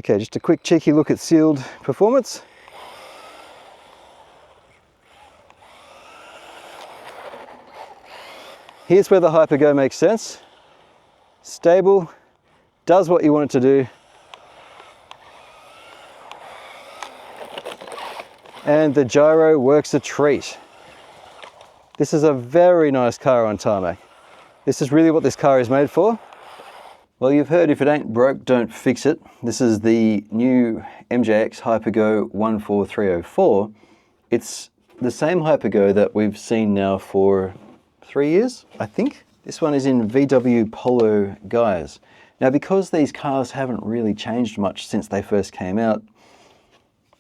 Okay, just a quick cheeky look at sealed performance. Here's where the Hypergo makes sense. Stable, does what you want it to do, and the gyro works a treat. This is a very nice car on tarmac. This is really what this car is made for. Well, you've heard if it ain't broke, don't fix it. This is the new MJX Hypergo 14304. It's the same Hypergo that we've seen now for 3 years, I think. This one is in VW Polo guise. Now, because these cars haven't really changed much since they first came out,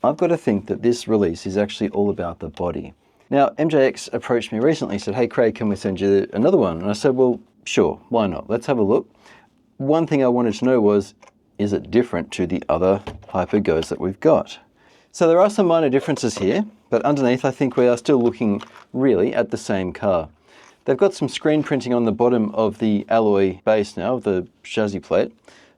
I've got to think that this release is actually all about the body. Now, MJX approached me recently, said, hey Craig, can we send you another one? And I said, well, sure, why not? Let's have a look. One thing I wanted to know was, is it different to the other Hypergos that we've got? So there are some minor differences here, but underneath I think we are still looking really at the same car. They've got some screen printing on the bottom of the alloy base now, the chassis plate.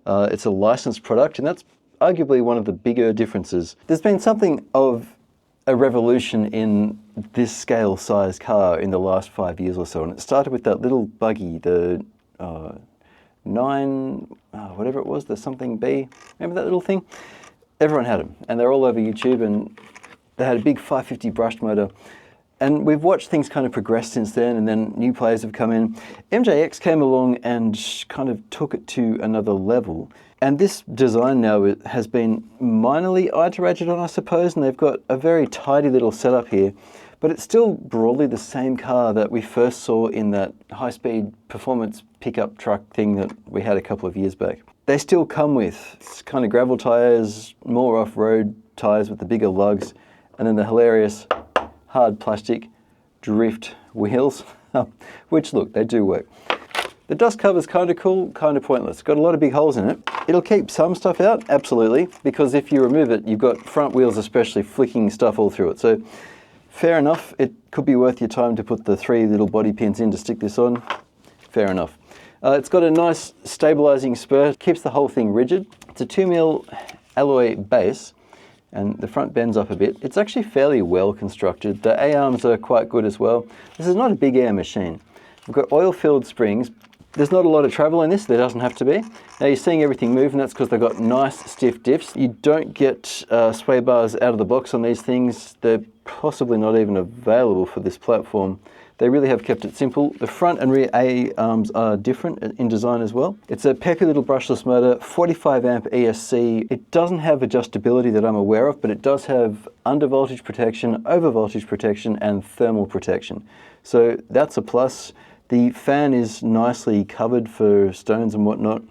It's a licensed product, and that's arguably one of the bigger differences. There's been something of a revolution in this scale size car in the last 5 years or so, and it started with that little buggy, the whatever it was, the something B, remember that little thing? Everyone had them, and they're all over YouTube, and they had a big 550 brushed motor. And we've watched things kind of progress since then, and then new players have come in. MJX came along and kind of took it to another level. And this design now has been minorly iterated on, I suppose, and they've got a very tidy little setup here. But it's still broadly the same car that we first saw in that high-speed performance pickup truck thing that we had a couple of years back. They still come with kind of gravel tyres, more off-road tyres with the bigger lugs, and then the hilarious hard plastic drift wheels, which look, they do work. The dust cover's kind of cool, kind of pointless. Got a lot of big holes in it. It'll keep some stuff out, absolutely, because if you remove it, you've got front wheels especially flicking stuff all through it. So fair enough, it could be worth your time to put the 3 little body pins in to stick this on. Fair enough. It's got a nice stabilizing spur, keeps the whole thing rigid. It's a 2mm alloy base, and the front bends up a bit. It's actually fairly well constructed. The A-arms are quite good as well. This is not a big air machine. We've got oil-filled springs. There's not a lot of travel in this, there doesn't have to be. Now you're seeing everything move, and that's because they've got nice stiff diffs. You don't get sway bars out of the box on these things. They're possibly not even available for this platform. They really have kept it simple. The front and rear A-arms are different in design as well. It's a peppy little brushless motor, 45 amp ESC. It doesn't have adjustability that I'm aware of, but it does have under voltage protection, over voltage protection, and thermal protection. So that's a plus. The fan is nicely covered for stones and whatnot.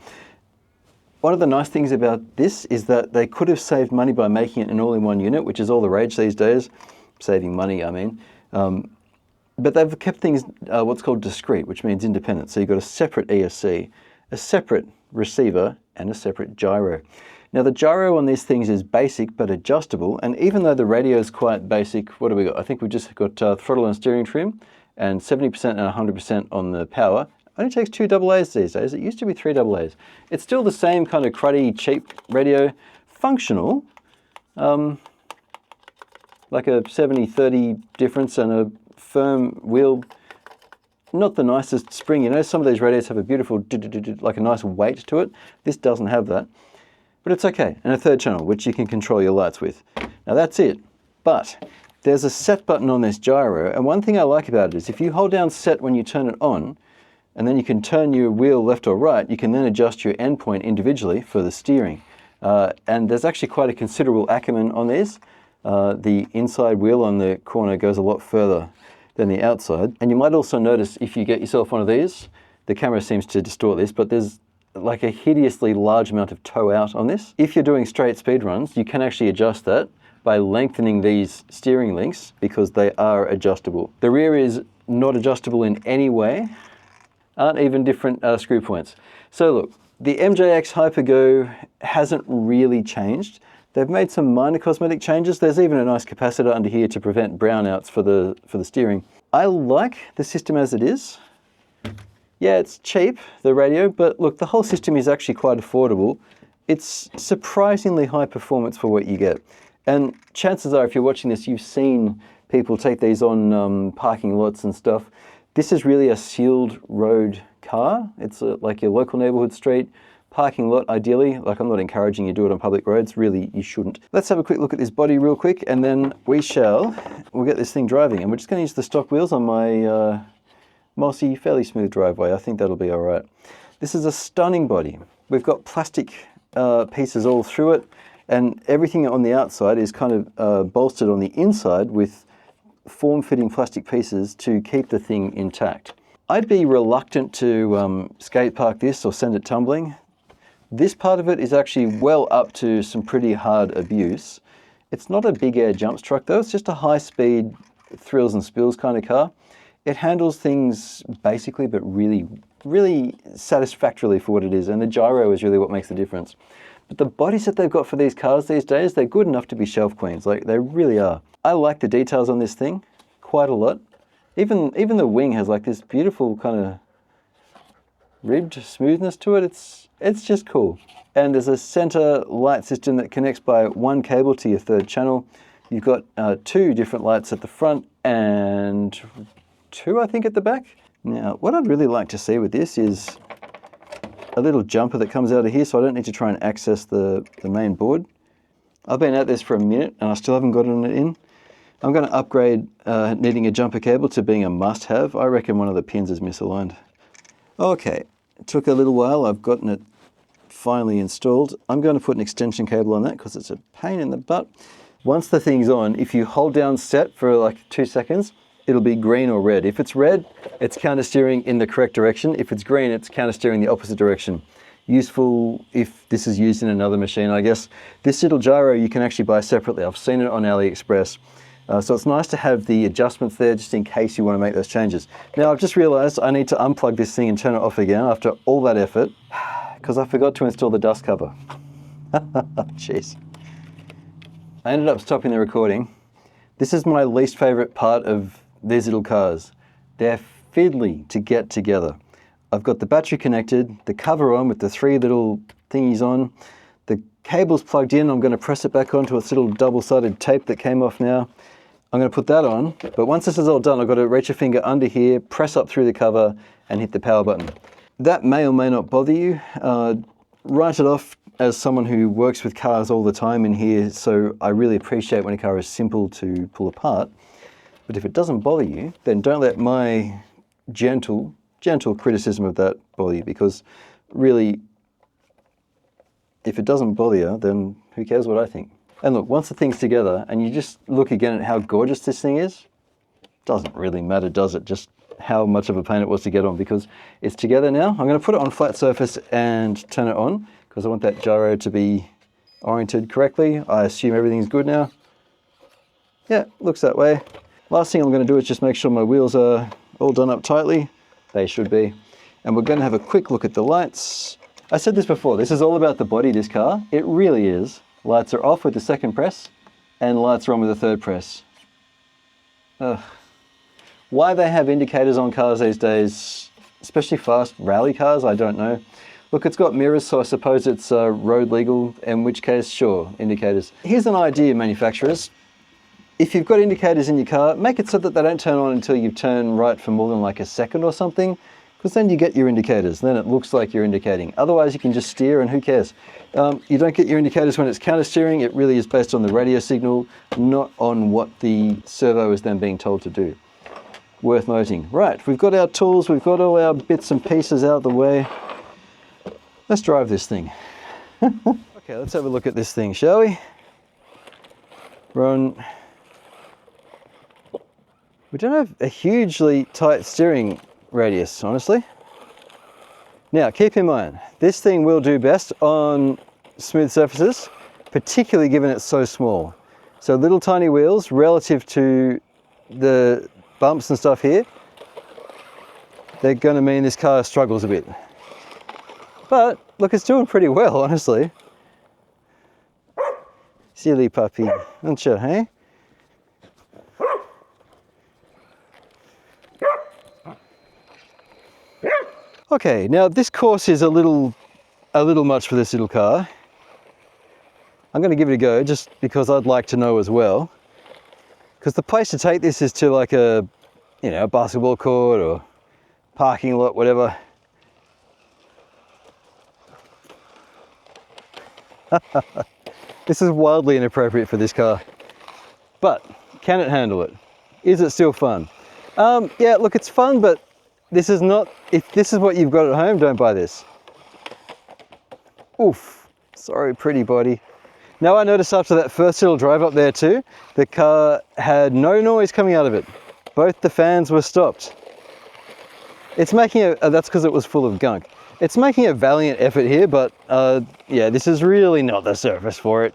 One of the nice things about this is that they could have saved money by making it an all-in-one unit, which is all the rage these days. Saving money, I mean. But they've kept things what's called discrete, which means independent. So you've got a separate ESC, a separate receiver, and a separate gyro. Now the gyro on these things is basic but adjustable, and even though the radio is quite basic, what do we got? I think we've just got throttle and steering trim, and 70% and 100% on the power. Only takes 2 AA's these days. It used to be 3 AA's. It's still the same kind of cruddy, cheap radio, functional, like a 70-30 difference and a firm wheel. Not the nicest spring, you know, some of these radios have a beautiful, like a nice weight to it. This doesn't have that, but it's okay. And a 3rd channel, which you can control your lights with. Now that's it, but there's a set button on this gyro, and one thing I like about it is if you hold down set when you turn it on, and then you can turn your wheel left or right, you can then adjust your endpoint individually for the steering. And there's actually quite a considerable acumen on these. The inside wheel on the corner goes a lot further than the outside. And you might also notice if you get yourself one of these, the camera seems to distort this, but there's like a hideously large amount of toe out on this. If you're doing straight speed runs, you can actually adjust that by lengthening these steering links because they are adjustable. The rear is not adjustable in any way, aren't even different screw points. So look, the MJX Hypergo hasn't really changed. They've made some minor cosmetic changes. There's even a nice capacitor under here to prevent brownouts for the steering. I like the system as it is. Yeah, it's cheap, the radio, but look, the whole system is actually quite affordable. it's surprisingly high performance for what you get. And chances are, if you're watching this, you've seen people take these on parking lots and stuff. This is really a sealed road car. It's like your local neighborhood street parking lot, ideally. Like, I'm not encouraging you to do it on public roads. Really, you shouldn't. Let's have a quick look at this body real quick, and then we'll get this thing driving. And we're just going to use the stock wheels on my mossy, fairly smooth driveway. I think that'll be all right. This is a stunning body. We've got plastic pieces all through it, and everything on the outside is kind of bolstered on the inside with form-fitting plastic pieces to keep the thing intact. I'd be reluctant to skate park this or send it tumbling. This part of it is actually well up to some pretty hard abuse. It's not a big air jumps truck though, it's just a high-speed thrills and spills kind of car. It handles things basically, but really, really satisfactorily for what it is, and the gyro is really what makes the difference. But the bodies that they've got for these cars these days, they're good enough to be shelf queens, like they really are. I like the details on this thing quite a lot. Even the wing has like this beautiful kind of ribbed smoothness to it. It's just cool. And there's a center light system that connects by one cable to your third channel. You've got 2 different lights at the front and 2, I think, at the back. Now, what I'd really like to see with this is a little jumper that comes out of here, so I don't need to try and access the main board. I've been at this for a minute and I still haven't gotten it in. I'm going to upgrade needing a jumper cable to being a must-have. I reckon one of the pins is misaligned. Okay, it took a little while. I've gotten it finally installed. I'm going to put an extension cable on that because it's a pain in the butt. Once the thing's on, if you hold down set for like 2 seconds, it'll be green or red. If it's red, it's counter-steering in the correct direction. If it's green, it's counter-steering the opposite direction. Useful if this is used in another machine, I guess. This little gyro you can actually buy separately. I've seen it on AliExpress. So it's nice to have the adjustments there just in case you want to make those changes. Now, I've just realized I need to unplug this thing and turn it off again after all that effort because I forgot to install the dust cover. Jeez. I ended up stopping the recording. This is my least favorite part of these little cars. They're fiddly to get together. I've got the battery connected, the cover on with the 3 little thingies on, the cable's plugged in. I'm going to press it back onto its little double-sided tape that came off now. I'm going to put that on, but once this is all done, I've got to reach a finger under here, press up through the cover, and hit the power button. That may or may not bother you. Write it off as someone who works with cars all the time in here, so I really appreciate when a car is simple to pull apart. But if it doesn't bother you, then don't let my gentle criticism of that bother you, because really, if it doesn't bother you, then who cares what I think? And look, once the thing's together and you just look again at how gorgeous this thing is, doesn't really matter, does it? Just how much of a pain it was to get on, because it's together now. I'm going to put it on a flat surface and turn it on because I want that gyro to be oriented correctly. I assume everything's good now. Yeah, looks that way. Last thing I'm going to do is just make sure my wheels are all done up tightly. They should be. And we're going to have a quick look at the lights. I said this before, this is all about the body of this car. It really is. Lights are off with the second press, and lights are on with the third press. Ugh. Why they have indicators on cars these days, especially fast rally cars, I don't know. Look, it's got mirrors, so I suppose it's road legal, in which case, sure, indicators. Here's an idea, manufacturers. If you've got indicators in your car, make it so that they don't turn on until you've turned right for more than like a second or something, because then you get your indicators, then it looks like you're indicating. Otherwise, you can just steer and who cares? You don't get your indicators when it's counter steering. It really is based on the radio signal, not on what the servo is then being told to do. Worth noting. Right, we've got our tools, we've got all our bits and pieces out of the way. Let's drive this thing. Okay, let's have a look at this thing, shall we? We don't have a hugely tight steering radius, honestly. Now, keep in mind, this thing will do best on smooth surfaces, particularly given it's so small. So little tiny wheels relative to the bumps and stuff here, they're going to mean this car struggles a bit. But look, it's doing pretty well, honestly. Silly puppy, aren't you, hey? Okay, now this course is a little much for this little car. I'm going to give it a go just because I'd like to know as well. Because the place to take this is to like a, you know, a basketball court or parking lot, whatever. This is wildly inappropriate for this car. But can it handle it? Is it still fun? Yeah, look, it's fun, but this is not, if this is what you've got at home, don't buy this. Oof, sorry, pretty body. Now I noticed after that first little drive up there too, the car had no noise coming out of it. Both the fans were stopped. It's making a, that's because it was full of gunk. It's making a valiant effort here, but yeah, this is really not the surface for it.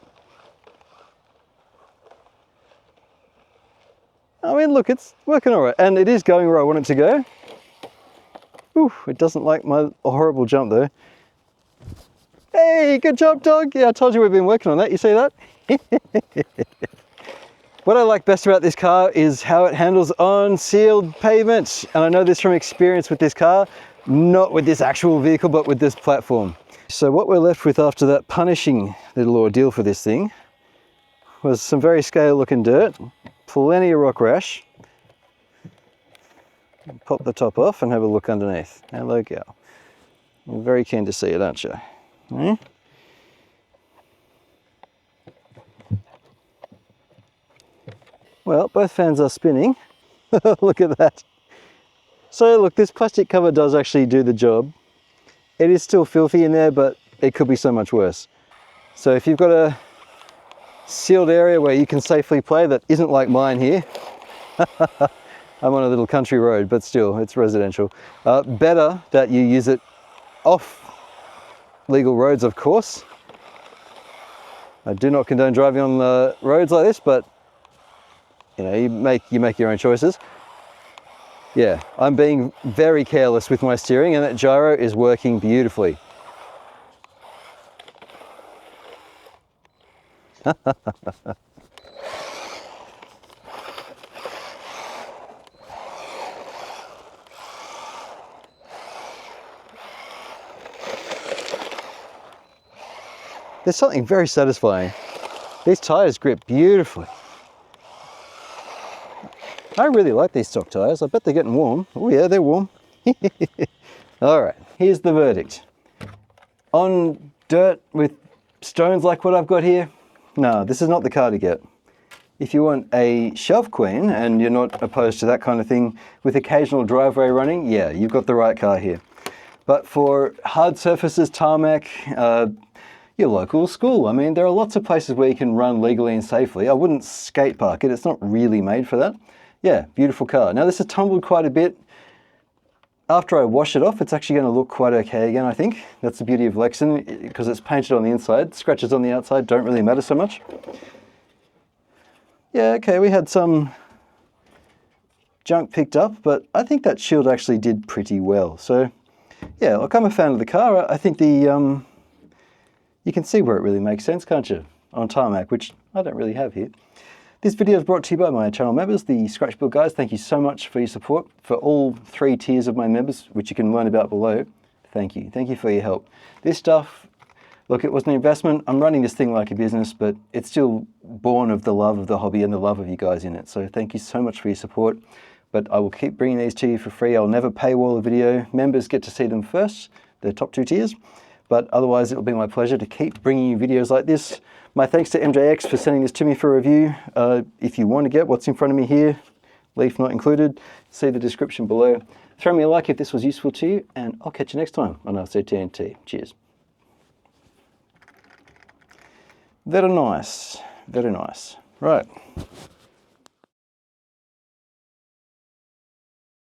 I mean, look, it's working all right, and it is going where I want it to go. Ooh, it doesn't like my horrible jump though. Hey, good job, dog. Yeah, I told you we've been working on that. You see that? What I like best about this car is how it handles on sealed pavement. And I know this from experience with this car, not with this actual vehicle, but with this platform. So what we're left with after that punishing little ordeal for this thing was some very scale looking dirt, plenty of rock rash. Pop the top off and have a look underneath. Hello, gal. You're very keen to see it, aren't you? Hmm? Well, both fans are spinning. Look at that. So look, this plastic cover does actually do the job. It is still filthy in there, but it could be so much worse. So if you've got a sealed area where you can safely play that isn't like mine here, I'm on a little country road, but still, it's residential. Better that you use it off legal roads, of course. I do not condone driving on the roads like this, but you know, you make your own choices. Yeah, I'm being very careless with my steering, and that gyro is working beautifully. There's something very satisfying. These tires grip beautifully. I really like these stock tires. I bet they're getting warm. Oh yeah, they're warm. All right, here's the verdict. On dirt with stones like what I've got here, no, this is not the car to get. If you want a shelf queen and you're not opposed to that kind of thing with occasional driveway running, yeah, you've got the right car here. But for hard surfaces, tarmac, your local school. I mean, there are lots of places where you can run legally and safely. I wouldn't skate park it. It's not really made for that. Yeah, beautiful car. Now this has tumbled quite a bit. After I wash it off, it's actually going to look quite okay again, I think. That's the beauty of Lexan, because it's painted on the inside. Scratches on the outside don't really matter so much. Yeah, okay, we had some junk picked up, but I think that shield actually did pretty well. So yeah, look, I'm a fan of the car. I think the you can see where it really makes sense, can't you? On tarmac, which I don't really have here. This video is brought to you by my channel members, the Scratch Build guys. Thank you so much for your support. For all 3 tiers of my members, which you can learn about below, thank you. Thank you for your help. This stuff, look, it was an investment. I'm running this thing like a business, but it's still born of the love of the hobby and the love of you guys in it. So thank you so much for your support. But I will keep bringing these to you for free. I'll never paywall a video. Members get to see them first, the top 2 tiers. But otherwise, it will be my pleasure to keep bringing you videos like this. My thanks to MJX for sending this to me for review. If you want to get what's in front of me here, leaf not included, see the description below. Throw me a like if this was useful to you, and I'll catch you next time on RC-TNT. Cheers. Very nice, very nice. Right.